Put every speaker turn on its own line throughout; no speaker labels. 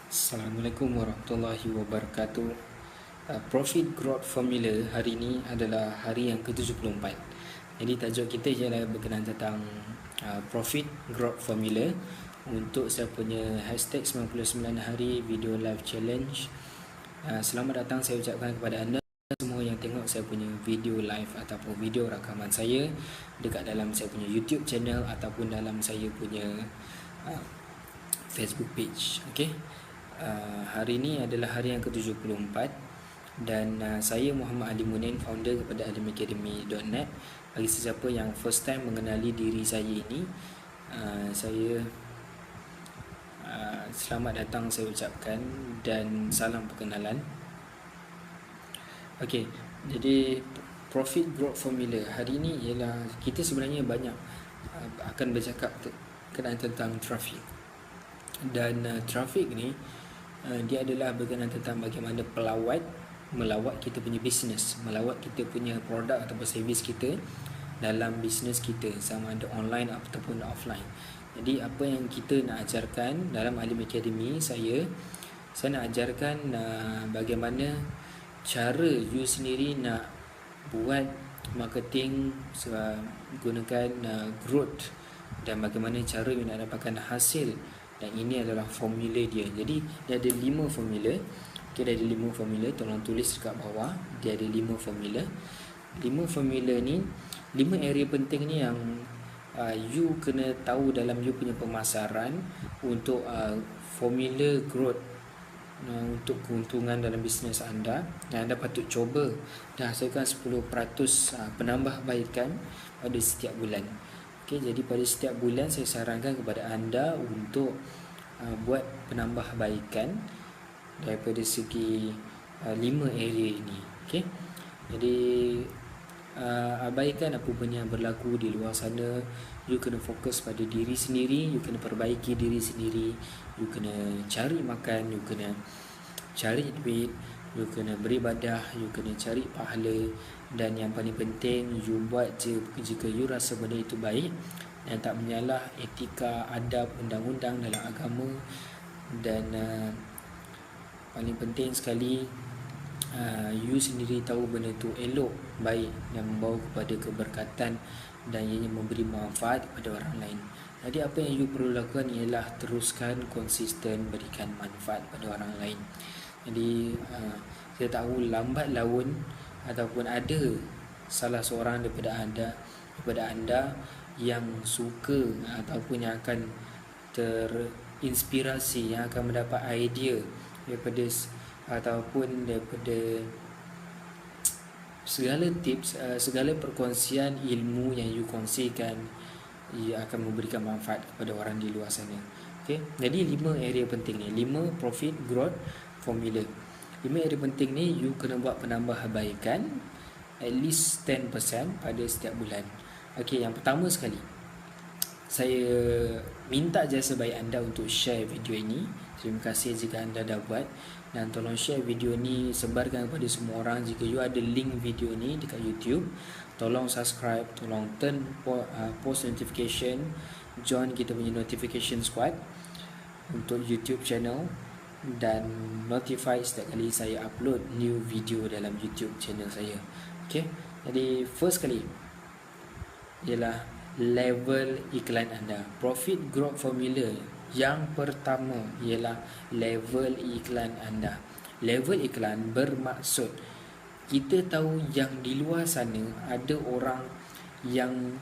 Assalamualaikum warahmatullahi wabarakatuh. Profit Growth Formula hari ini adalah hari yang ke-74. Jadi tajuk kita ialah berkenaan tentang Profit Growth Formula untuk saya punya hashtag 99 hari video live challenge. Selamat datang saya ucapkan kepada anda semua yang tengok saya punya video live ataupun video rakaman saya dekat dalam saya punya YouTube channel ataupun dalam saya punya Facebook page. Okay. Hari ini adalah hari yang ke-74 dan saya Muhammad Ali Munin, founder kepada alimacademy.net. Bagi sesiapa yang first time mengenali diri saya ini, saya selamat datang saya ucapkan dan salam perkenalan. Okey, jadi Profit Growth Formula hari ini ialah kita sebenarnya banyak akan bercakap berkenaan tentang traffic. Dan traffic ni dia adalah berkenaan tentang bagaimana melawat kita punya bisnes, melawat kita punya produk ataupun servis kita dalam bisnes kita, sama ada online ataupun offline. Jadi apa yang kita nak ajarkan dalam Alim Academy, saya nak ajarkan bagaimana cara you sendiri nak buat marketing gunakan growth, dan bagaimana cara you nak dapatkan hasil. Dan ini adalah formula dia. Jadi dia ada 5 formula. Okay, dia ada 5 formula. Tolong tulis dekat bawah. Dia ada 5 formula. 5 formula ni, 5 area penting ni yang you kena tahu dalam you punya pemasaran untuk formula growth, untuk keuntungan dalam bisnes anda. Dan anda patut cuba dan hasilkan 10% penambahbaikan pada setiap bulan. Okay, jadi pada setiap bulan saya sarankan kepada anda untuk buat penambahbaikan daripada segi 5 area ini. Okay, jadi abaikan apa pun yang berlaku di luar sana. You kena fokus pada diri sendiri, you kena perbaiki diri sendiri, you kena cari makan, you kena cari duit, you kena beribadah, you kena cari pahala. Dan yang paling penting, you buat je jika you rasa benda itu baik dan tak menyalah etika, adab, undang-undang dalam agama. Dan paling penting sekali, you sendiri tahu benda itu elok, baik dan membawa kepada keberkatan dan ianya memberi manfaat kepada orang lain. Jadi apa yang you perlu lakukan ialah teruskan konsisten berikan manfaat pada orang lain. Jadi saya tahu lambat laun ataupun ada salah seorang daripada anda yang suka ataupun yang akan terinspirasi, yang akan mendapat idea daripada ataupun daripada segala tips, segala perkongsian ilmu yang you kongsikan, ia akan memberikan manfaat kepada orang di luar sana. Okay? Jadi 5 area penting ni, 5 profit growth formula. 5 area penting ni you kena buat penambahbaikan at least 10% pada setiap bulan. Okey, yang pertama sekali, saya minta jasa baik anda untuk share video ini. Terima kasih jika anda dah buat, dan tolong share video ni, sebarkan kepada semua orang. Jika you ada link video ni dekat YouTube, tolong subscribe, tolong turn post notification, join kita punya notification squad untuk YouTube channel, dan notify setiap kali saya upload new video dalam YouTube channel saya. Okay, jadi first kali ialah level iklan anda. Profit growth formula yang pertama ialah level iklan anda. Level iklan bermaksud kita tahu yang di luar sana ada orang yang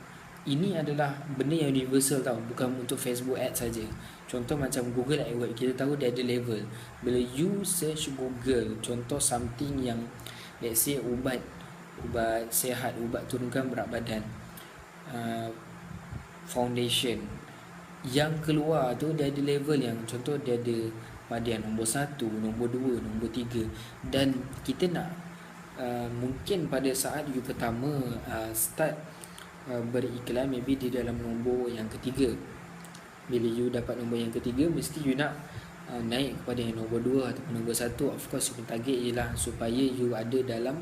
ini adalah benda yang universal tau, bukan untuk Facebook ads saja. Contoh macam Google AdWords, kita tahu dia ada level. Bila you search Google, contoh something yang let's say ubat sihat, ubat turunkan berat badan, foundation, yang keluar tu dia ada level yang contoh dia ada pada yang nombor 1, nombor 2, nombor 3. Dan kita nak mungkin pada saat you pertama start beriklan, maybe di dalam nombor yang ketiga. Bila you dapat nombor yang ketiga, mesti you nak naik kepada yang nombor 2 ataupun nombor 1. Of course, you target ialah supaya you ada dalam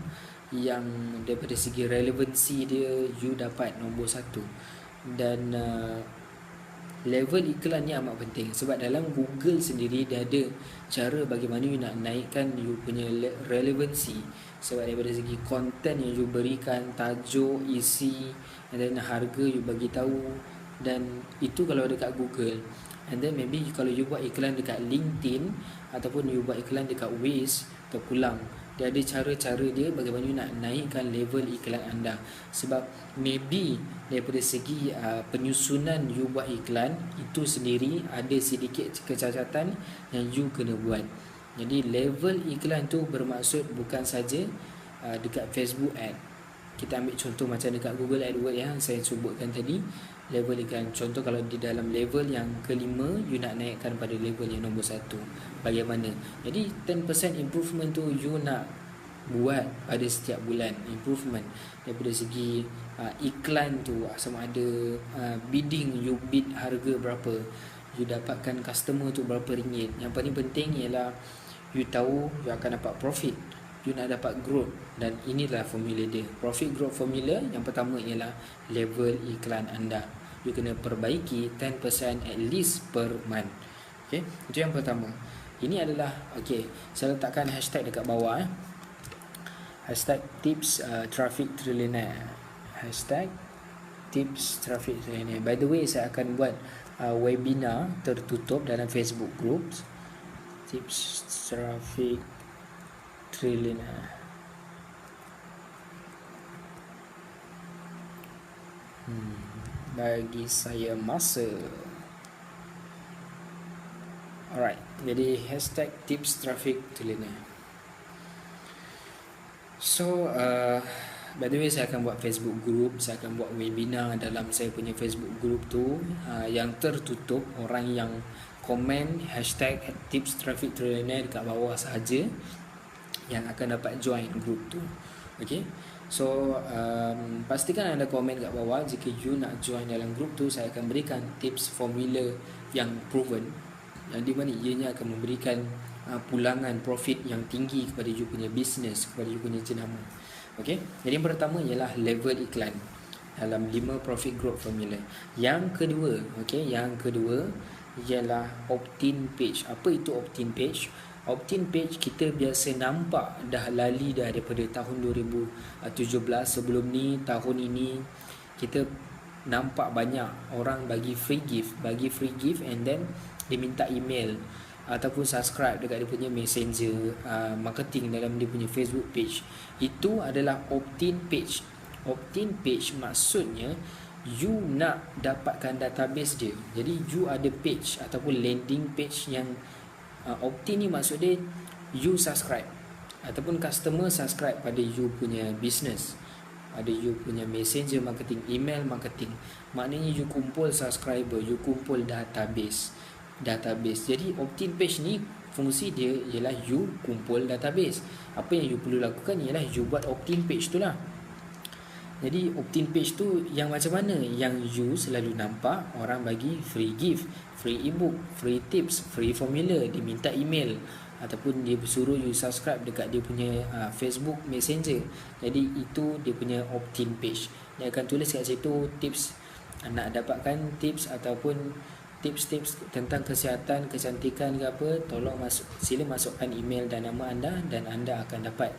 yang daripada segi relevansi dia, you dapat nombor 1. Dan level iklan ni amat penting. Sebab dalam Google sendiri dia ada cara bagaimana you nak naikkan you punya relevancy. Sebab daripada segi content yang you berikan, tajuk, isi, and then harga you bagi tahu, dan itu kalau dekat Google. And then maybe kalau you buat iklan dekat LinkedIn ataupun you buat iklan dekat Waze, terpulang. Dia ada cara-cara dia bagaimana you nak naikkan level iklan anda. Sebab maybe daripada segi penyusunan you buat iklan itu sendiri ada sedikit kecacatan yang you kena buat. Jadi level iklan tu bermaksud bukan saja dekat Facebook ad. Kita ambil contoh macam dekat Google AdWords yang saya sebutkan tadi, level iklan. Contoh kalau di dalam level yang kelima, you nak naikkan pada level yang nombor 1. Bagaimana? Jadi 10% improvement tu you nak buat pada setiap bulan. Improvement daripada segi iklan tu, sama ada bidding, you bid harga berapa, you dapatkan customer tu berapa ringgit. Yang paling penting ialah you tahu you akan dapat profit, you nak dapat growth. Dan inilah formula dia. Profit growth formula yang pertama ialah level iklan anda. You kena perbaiki 10% at least per month. Okay, itu yang pertama. Ini adalah, okay, saya letakkan hashtag dekat bawah. Hashtag tips traffic trillionaire. Hashtag tips traffic trillionaire. By the way, saya akan buat webinar tertutup dalam Facebook groups. Tips traffic trillionaire. Bagi saya masa. Alright, jadi hashtag tips traffic trillionaire. So by the way, saya akan buat Facebook group, saya akan buat webinar dalam saya punya Facebook group tu yang tertutup. Orang yang komen hashtag tips traffic trillionaire dekat bawah sahaja yang akan dapat join group tu. Okay, so pastikan anda komen kat bawah. Jika you nak join dalam group tu, saya akan berikan tips formula yang proven, yang di mana ianya akan memberikan pulangan profit yang tinggi kepada you punya business, kepada you punya jenama. Okay, jadi yang pertama ialah level iklan dalam 5 profit growth formula. Yang kedua, okay, yang kedua ialah opt-in page. Apa itu opt-in page? Opt-in page kita biasa nampak dah lali dah daripada tahun 2017. Sebelum ni, tahun ini kita nampak banyak orang bagi free gift and then dia minta email ataupun subscribe dekat dia punya messenger marketing dalam dia punya Facebook page. Itu adalah opt-in page. Opt-in page maksudnya you nak dapatkan database dia. Jadi you ada page ataupun landing page yang opt-in ni maksud dia you subscribe ataupun customer subscribe pada you punya business, ada you punya messenger marketing, email marketing. Maknanya you kumpul subscriber, you kumpul database. Jadi opt-in page ni fungsi dia ialah you kumpul database. Apa yang you perlu lakukan ialah you buat opt-in page tu lah. Jadi opt-in page tu yang macam mana? Yang you selalu nampak orang bagi free gift, free ebook, free tips, free formula, dia minta email ataupun dia suruh you subscribe dekat dia punya Facebook Messenger. Jadi itu dia punya opt-in page. Dia akan tulis kat situ tips, nak dapatkan tips ataupun tips-tips tentang kesihatan, kecantikan ke apa, tolong sila masukkan email dan nama anda dan anda akan dapat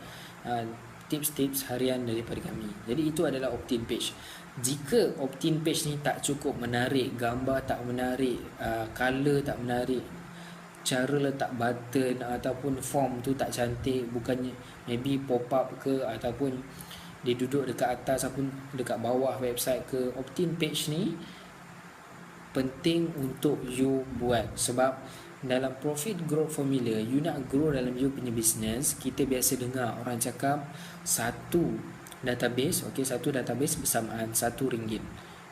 tips-tips harian daripada kami. Jadi itu adalah opt-in page. Jika opt-in page ni tak cukup menarik, gambar tak menarik, color tak menarik, cara letak button ataupun form tu tak cantik, bukannya maybe pop up ke ataupun dia duduk dekat atas ataupun dekat bawah website ke, opt-in page ni penting untuk you buat. Sebab dalam profit growth formula, you nak grow dalam you punya business, kita biasa dengar orang cakap satu database, okay, satu database bersamaan RM1.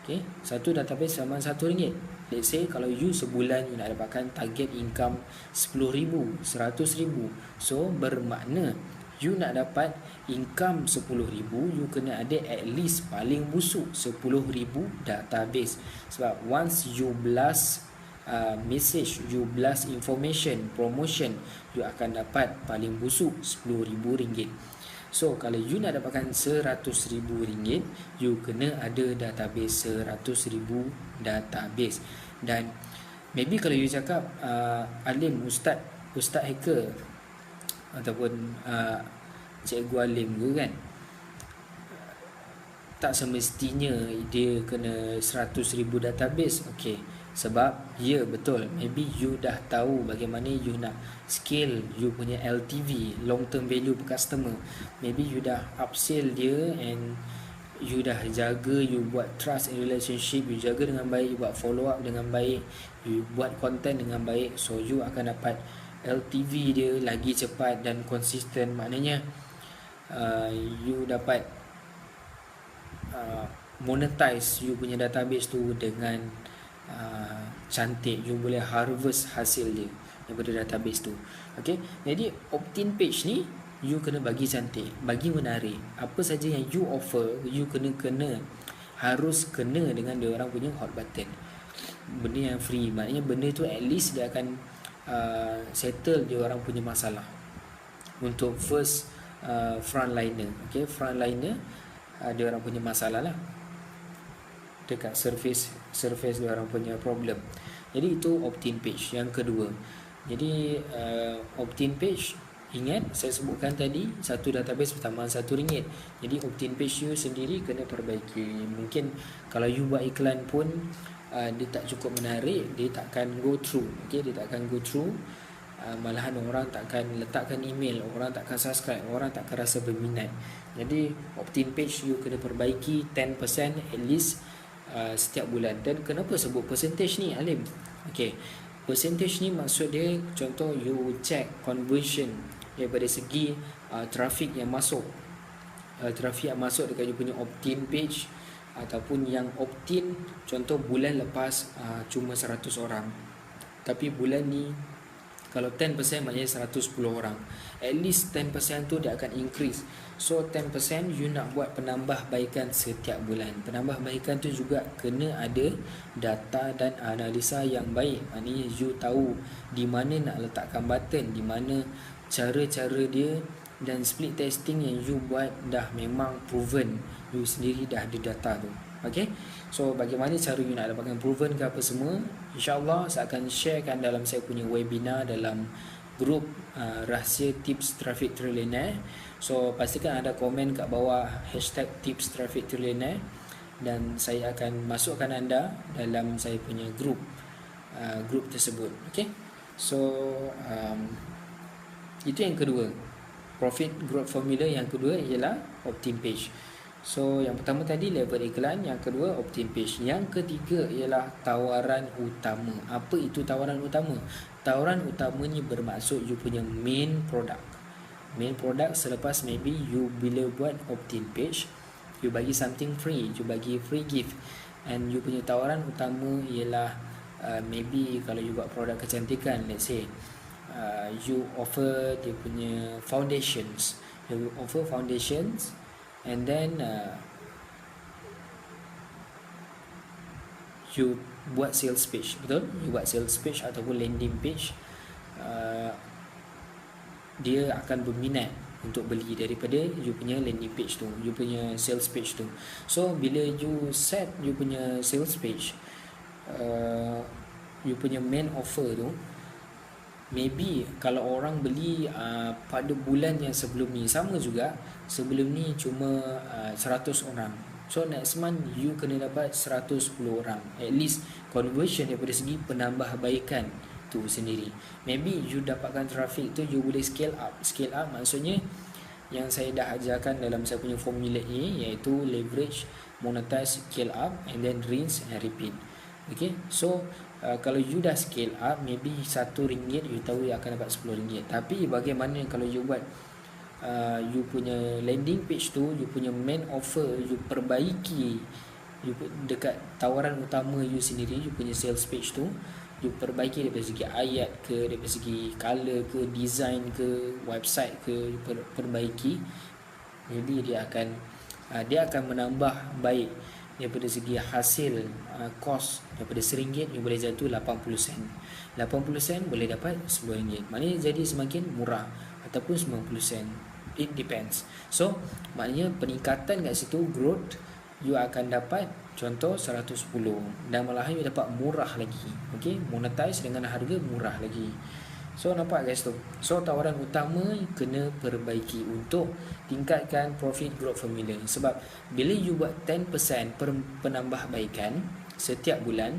Okay, satu database bersamaan RM1. Let's say kalau you sebulan you nak dapatkan target income RM10,000, RM100,000. So bermakna you nak dapat income RM10,000, you kena ada at least paling busuk RM10,000 database. Sebab once you blast message, you blast information, promotion, you akan dapat paling busuk RM10,000. So kalau you nak dapatkan RM100,000, you kena ada database RM100,000 database. Dan maybe kalau you cakap Alim, ustaz hacker ataupun cikgu Alim ke kan, tak semestinya dia kena 100,000 database. Okay, sebab ya betul, maybe you dah tahu bagaimana you nak scale you punya LTV, long term value per customer. Maybe you dah upsell dia and you dah jaga, you buat trust and relationship, you jaga dengan baik, you buat follow up dengan baik, you buat content dengan baik, so you akan dapat LTV dia lagi cepat dan konsisten. Maknanya you dapat monetize you punya database tu dengan cantik. You boleh harvest hasil dia daripada database tu. Okay, jadi opt-in page ni you kena bagi cantik, bagi menarik. Apa saja yang you offer, you harus kena dengan dia orang punya hot button. Benda yang free, maknanya benda tu at least dia akan settle dia orang punya masalah. Untuk first frontliner, okay, frontliner dia orang punya masalah lah dekat surface dia orang punya problem. Jadi itu opt-in page yang kedua. Jadi opt-in page, ingat saya sebutkan tadi, satu database pertama RM1. Jadi opt-in page you sendiri kena perbaiki. Mungkin kalau you buat iklan pun dia tak cukup menarik, dia takkan go through. Okay, dia takkan go through. Malahan orang takkan letakkan email, orang takkan subscribe, orang takkan rasa berminat. Jadi opt-in page you kena perbaiki 10% at least setiap bulan. Dan kenapa sebut percentage ni, Alim? Okay, percentage ni maksud dia, contoh you check conversion daripada segi traffic yang masuk, traffic yang masuk dekat you punya opt-in page ataupun yang opt-in. Contoh bulan lepas cuma 100 orang, tapi bulan ni kalau 10% maknanya 110 orang. At least 10% tu dia akan increase. So 10% you nak buat penambahbaikan setiap bulan. Penambahbaikan tu juga kena ada data dan analisa yang baik. Maknanya you tahu di mana nak letakkan button, di mana cara-cara dia, dan split testing yang you buat dah memang proven. You sendiri dah ada data tu. Okay, so bagaimana cara you nak dapatkan proven ke apa semua, InsyaAllah saya akan sharekan dalam saya punya webinar dalam grup Rahsia Tips Traffic Trillionaire. So pastikan ada komen kat bawah hashtag Tips Traffic Trillionaire, dan saya akan masukkan anda dalam saya punya grup tersebut. Okay, so itu yang kedua, profit growth formula. Yang kedua ialah opt-in page. So yang pertama tadi level iklan, yang kedua opt-in page. Yang ketiga ialah tawaran utama. Apa itu tawaran utama? Tawaran utama ni bermaksud you punya main product. Main product selepas maybe you bila buat opt-in page, you bagi something free, you bagi free gift, and you punya tawaran utama ialah maybe kalau you buat produk kecantikan, let's say you offer dia punya foundations. You offer foundations, and then you buat sales page. Betul? You buat sales page ataupun landing page. Dia akan berminat untuk beli daripada you punya landing page tu, you punya sales page tu. So bila you set you punya sales page, you punya main offer tu, maybe kalau orang beli pada bulan yang sebelum ni, sama juga sebelum ni cuma 100 orang. So next month you kena dapat 110 orang. At least conversion daripada segi penambahbaikan tu sendiri. Maybe you dapatkan traffic tu, you boleh scale up. Scale up maksudnya yang saya dah ajarkan dalam saya punya formula A, iaitu leverage, monetize, scale up, and then rinse and repeat. Okay, so kalau you dah scale up, maybe RM1 you tahu you akan dapat RM10. Tapi bagaimana kalau you buat you punya landing page tu, you punya main offer, you perbaiki, you dekat tawaran utama you sendiri, you punya sales page tu, you perbaiki daripada segi ayat ke, daripada segi color ke, design ke, website ke, you perbaiki. Jadi dia akan menambah baik daripada segi hasil cost. Daripada RM1 you boleh jatuh 80 sen. 80 sen boleh dapat RM10. Maknanya jadi semakin murah ataupun 90 sen. It depends. So maknanya peningkatan kat situ, growth, you akan dapat Contoh 110 dan malahan you dapat murah lagi. Okey, monetize dengan harga murah lagi. So nampak guys tu. So tawaran utama kena perbaiki untuk tingkatkan profit growth formula. Sebab bila you buat 10% penambahbaikan setiap bulan,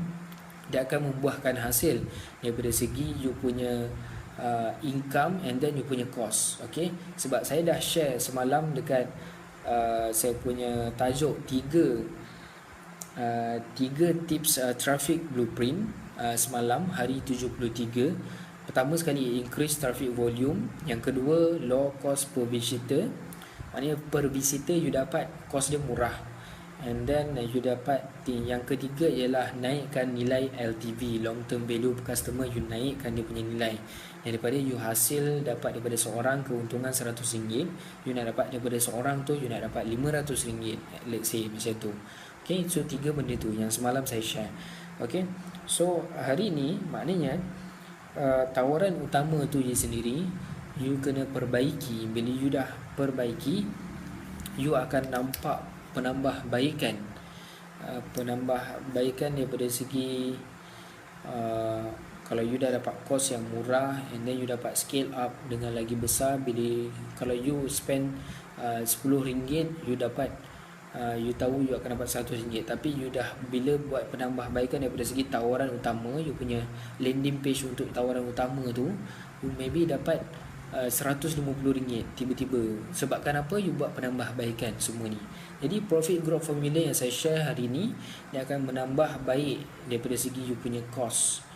dia akan membuahkan hasil daripada segi you punya income and then you punya cost. Okay, sebab saya dah share semalam dekat saya punya tajuk 3 tips traffic blueprint semalam hari 73. Pertama sekali, increase traffic volume. Yang kedua, low cost per visitor. Maknanya per visitor you dapat cost dia murah. And then you dapat yang ketiga ialah naikkan nilai LTV, long term value per customer. You naikkan dia punya nilai. Daripada you hasil dapat daripada seorang keuntungan RM100, you nak dapat daripada seorang tu you nak dapat RM500, let's say macam tu. Okay, so 3 benda tu yang semalam saya share. Okay, so hari ni maknanya tawaran utama tu je sendiri you kena perbaiki. Bila you dah perbaiki, you akan nampak penambahbaikan daripada segi kalau you dah dapat kos yang murah and then you dapat scale up dengan lagi besar. Bila kalau you spend RM10 you dapat you tahu you akan dapat RM100, tapi you dah bila buat penambahbaikan daripada segi tawaran utama, you punya landing page untuk tawaran utama tu, you maybe dapat RM150 tiba-tiba. Sebabkan apa? You buat penambahbaikan semua ni. Jadi profit growth formula yang saya share hari ni, dia akan menambah baik daripada segi you punya cost.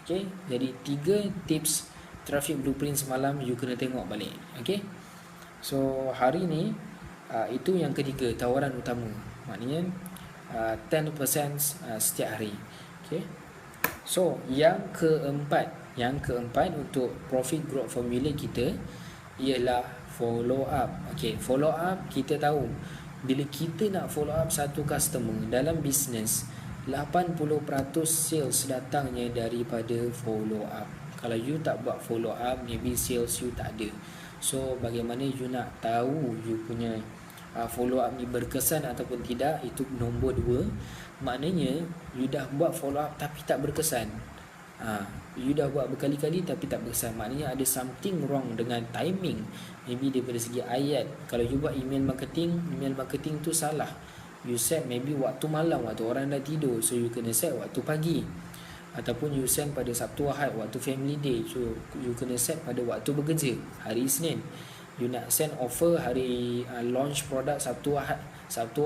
Okay, jadi 3 tips traffic blueprint semalam you kena tengok balik. Okay, so hari ni itu yang ketiga, tawaran utama. Maknanya 10% setiap hari. Okay, so yang keempat untuk profit growth formula kita ialah follow up. Okay, follow up, kita tahu bila kita nak follow up satu customer dalam bisnes, 80% sales datangnya daripada follow up. Kalau you tak buat follow up, maybe sales you tak ada. So bagaimana you nak tahu you punya follow up ni berkesan ataupun tidak? Itu nombor 2. Maknanya you dah buat follow up tapi tak berkesan. You dah buat berkali-kali tapi tak berkesan. Maknanya ada something wrong dengan timing. Maybe daripada segi ayat. Kalau you buat email marketing tu salah. You set maybe waktu malam, waktu orang dah tidur. So you kena set waktu pagi. Ataupun you send pada Sabtu Ahad, waktu family day. So you kena set pada waktu bekerja, hari Isnin. You nak send offer hari launch produk Sabtu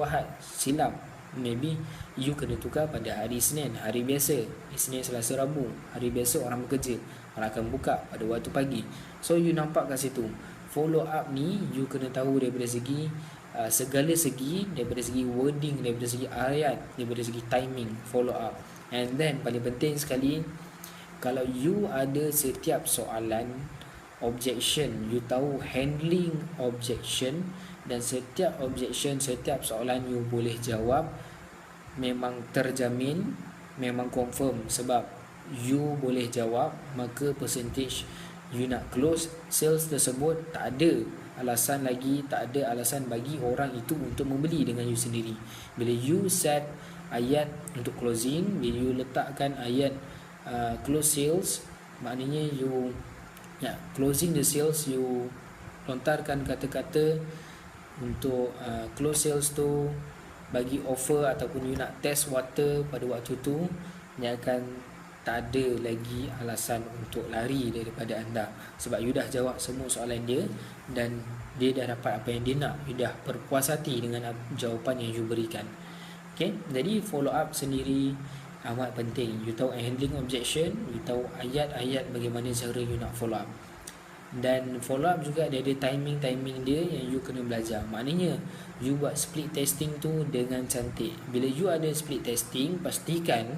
Ahad, silap. Maybe you kena tukar pada hari Isnin, hari biasa, Isnin, Selasa, Rabu, hari biasa orang bekerja, orang akan buka pada waktu pagi. So you nampak kat situ, follow up ni you kena tahu daripada segi segala segi, daripada segi wording, daripada segi ayat, daripada segi timing, follow up. And then paling penting sekali, kalau you ada setiap soalan, objection, you tahu handling objection, dan setiap objection, setiap soalan you boleh jawab, memang terjamin, memang confirm. Sebab you boleh jawab, maka percentage you nak close sales tersebut tak ada alasan lagi, tak ada alasan bagi orang itu untuk membeli dengan you sendiri. Bila you set ayat untuk closing, bila you letakkan ayat close sales, maknanya you closing the sales, you lontarkan kata-kata untuk close sales tu, bagi offer ataupun you nak test water pada waktu tu, dia akan tak ada lagi alasan untuk lari daripada anda. Sebab you dah jawab semua soalan dia dan dia dah dapat apa yang dia nak. You dah berpuas hati dengan jawapan yang you berikan. Okay, jadi follow up sendiri amat penting. You tahu handling objection, you tahu ayat-ayat bagaimana cara you nak follow up. Dan follow up juga dia ada timing dia yang you kena belajar. Maknanya you buat split testing tu dengan cantik. Bila you ada split testing, pastikan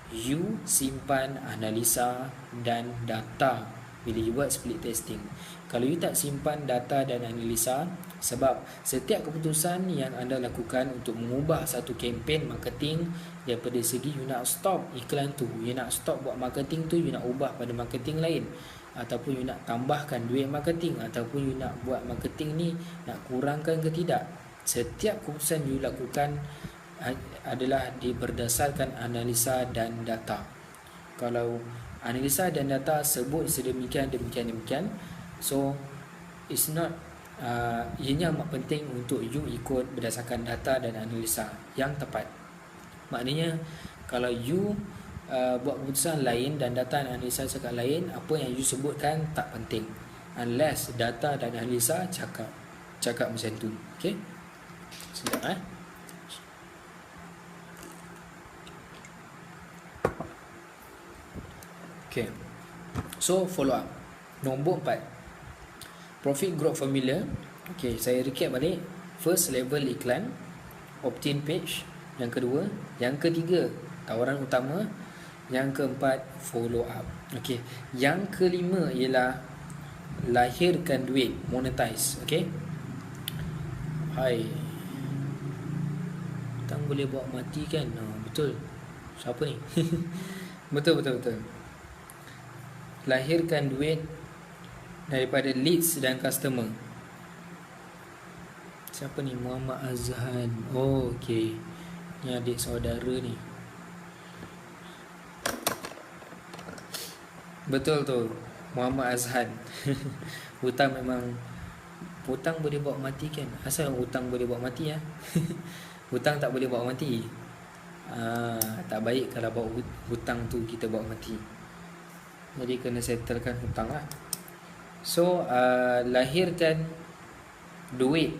you simpan analisa dan data bila you buat split testing. Kalau you tak simpan data dan analisa, sebab setiap keputusan yang anda lakukan untuk mengubah satu kempen marketing, daripada segi you nak stop iklan tu, you nak stop buat marketing tu, you nak ubah pada marketing lain, ataupun you nak tambahkan duit marketing, ataupun you nak buat marketing ni nak kurangkan ke tidak, setiap keputusan you lakukan adalah berdasarkan analisa dan data. Kalau analisa dan data sebut sedemikian demikian, so it's not ianya amat penting untuk you ikut berdasarkan data dan analisa yang tepat. Maknanya kalau you buat keputusan lain dan data dan analisa cakap lain, apa yang you sebutkan tak penting unless data dan analisa cakap macam tu. Okay, sekejap Okay, so follow up. Nombor 4, profit growth formula. Okay, saya recap balik. First, level iklan, opt-in page. Yang kedua. Yang ketiga, tawaran utama. Yang keempat, follow up. Okay, yang kelima ialah lahirkan duit, monetize. Okay, hai, hutang boleh bawa mati kan? Betul. Siapa ni? Betul. Lahirkan duit daripada leads dan customer. Siapa ni? Muhammad Azhan. Oh, okey. Ni adik saudara ni. Betul tu, Muhammad Azhan. Hutang boleh bawa mati kan? Asal hutang boleh bawa mati ya? Hutang tak boleh bawa mati. Tak baik kalau bawa hutang tu kita bawa mati. Jadi kena settlekan hutang lah. So lahirkan duit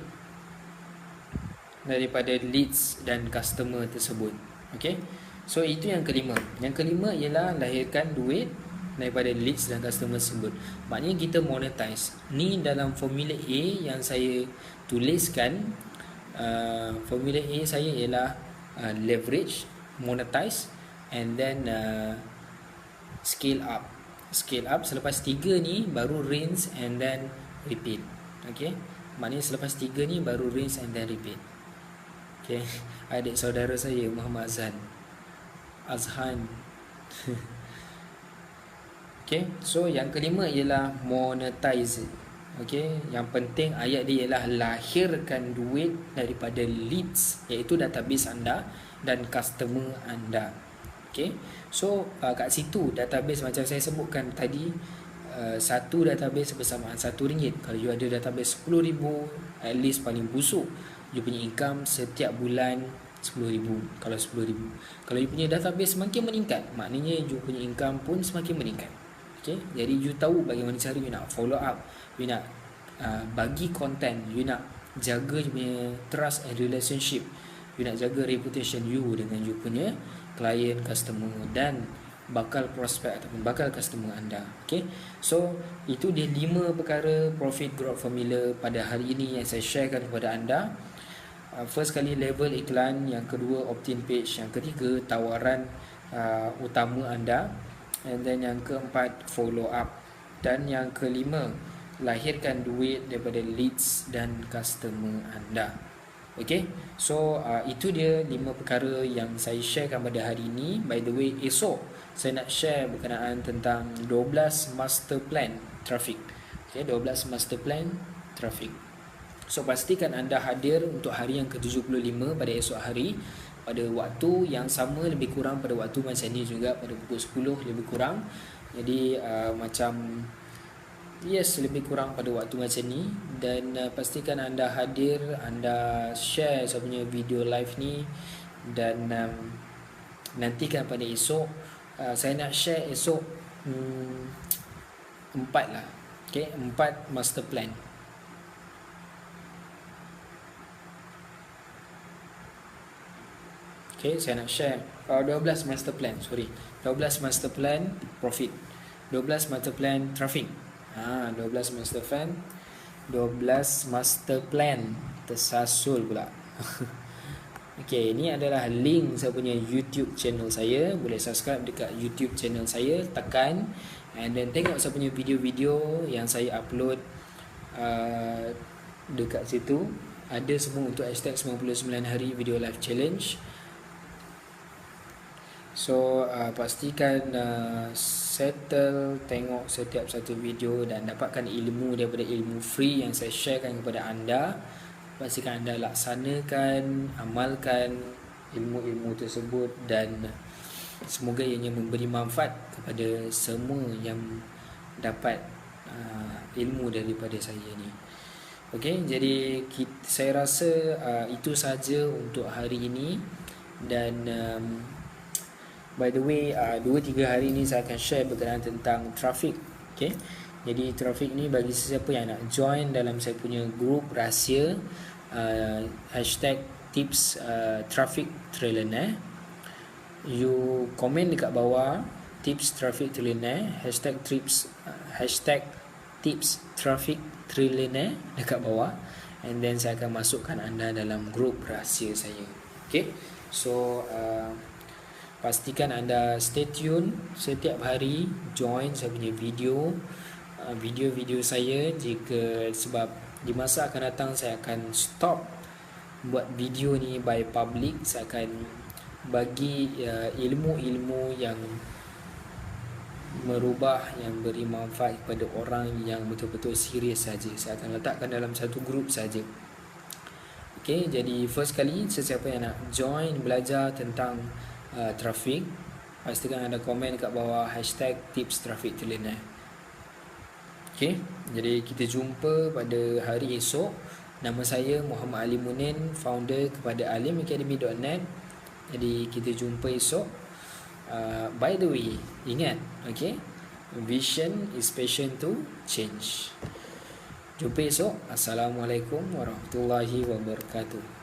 daripada leads dan customer tersebut. Okay, so itu yang kelima. Yang kelima ialah lahirkan duit daripada leads dan customer tersebut. Maknanya kita monetize. Ni dalam formula A yang saya tuliskan. Formula A saya ialah leverage, monetize, and then scale up. Scale up selepas 3 ni baru rinse and then repeat. Okay, maknanya selepas 3 ni baru rinse and then repeat. Okay, adik saudara saya Muhammad Azhan. Okay, so yang kelima ialah monetize. Okay, yang penting ayat dia ialah lahirkan duit daripada leads, iaitu database anda dan customer anda. Okay, so kat situ database macam saya sebutkan tadi, satu database bersamaan RM1. Kalau you ada database 10,000, at least paling busuk you punya income setiap bulan 10,000. Kalau 10,000, kalau you punya database semakin meningkat, maknanya you punya income pun semakin meningkat. Okay, jadi you tahu bagaimana cara you nak follow up, you nak bagi content, you nak jaga you punya trust and relationship, you nak jaga reputation you dengan you punya klien, customer dan bakal prospek ataupun bakal customer anda. Okay, so itu dia 5 perkara profit growth formula pada hari ini yang saya sharekan kepada anda. First kali level iklan, yang kedua opt-in page, yang ketiga tawaran utama anda, and then yang keempat follow up, dan yang kelima lahirkan duit daripada leads dan customer anda. Okay, so itu dia 5 perkara yang saya sharekan pada hari ini. By the way, esok saya nak share berkenaan tentang 12 master plan traffic. Okay, 12 master plan traffic. So pastikan anda hadir untuk hari yang ke-75 pada esok hari, pada waktu yang sama lebih kurang pada waktu macam ni juga, pada pukul 10 lebih kurang. Jadi macam lebih kurang pada waktu macam ni. Dan pastikan anda hadir, anda share saya punya video live ni. Dan nantikan pada esok, saya nak share esok 4 lah. Okay, 4 master plan. Okay, saya nak share 12 master plan, 12 master plan profit, 12 master plan traffic, 12 master plan, 12 master plan tersasul pula. Okay, ini adalah link saya punya YouTube channel saya. Boleh subscribe dekat YouTube channel saya, tekan and then tengok saya punya video-video yang saya upload dekat situ. Ada semua untuk hashtag 99 hari video live challenge. So pastikan settle tengok setiap satu video dan dapatkan ilmu daripada ilmu free yang saya sharekan kepada anda. Pastikan anda laksanakan, amalkan ilmu-ilmu tersebut, dan semoga ianya memberi manfaat kepada semua yang dapat ilmu daripada saya ni. Okey, jadi saya rasa itu saja untuk hari ini. Dan by the way, 2-3 hari ni saya akan share berkenaan tentang traffic. Okey, jadi traffic ni bagi sesiapa yang nak join dalam saya punya group rahsia, hashtag tips traffic trillionaire, you komen dekat bawah tips traffic trillionaire, hashtag tips traffic trillionaire dekat bawah, and then saya akan masukkan anda dalam grup rahsia saya. Okay, so pastikan anda stay tune setiap hari, join saya punya video saya, sebab di masa akan datang saya akan stop buat video ni by public. Saya akan bagi ilmu-ilmu yang merubah, yang beri manfaat kepada orang yang betul-betul serius saja. Saya akan letakkan dalam satu grup saja. Okay, jadi first kali sesiapa yang nak join belajar tentang traffic, pastikan anda komen kat bawah hashtag tips traffic trillionaire. Okay, jadi kita jumpa pada hari esok. Nama saya Muhammad Ali Munin, founder kepada alimacademy.net. Jadi kita jumpa esok. By the way, ingat, okay, vision is passion to change. Jumpa esok. Assalamualaikum warahmatullahi wabarakatuh.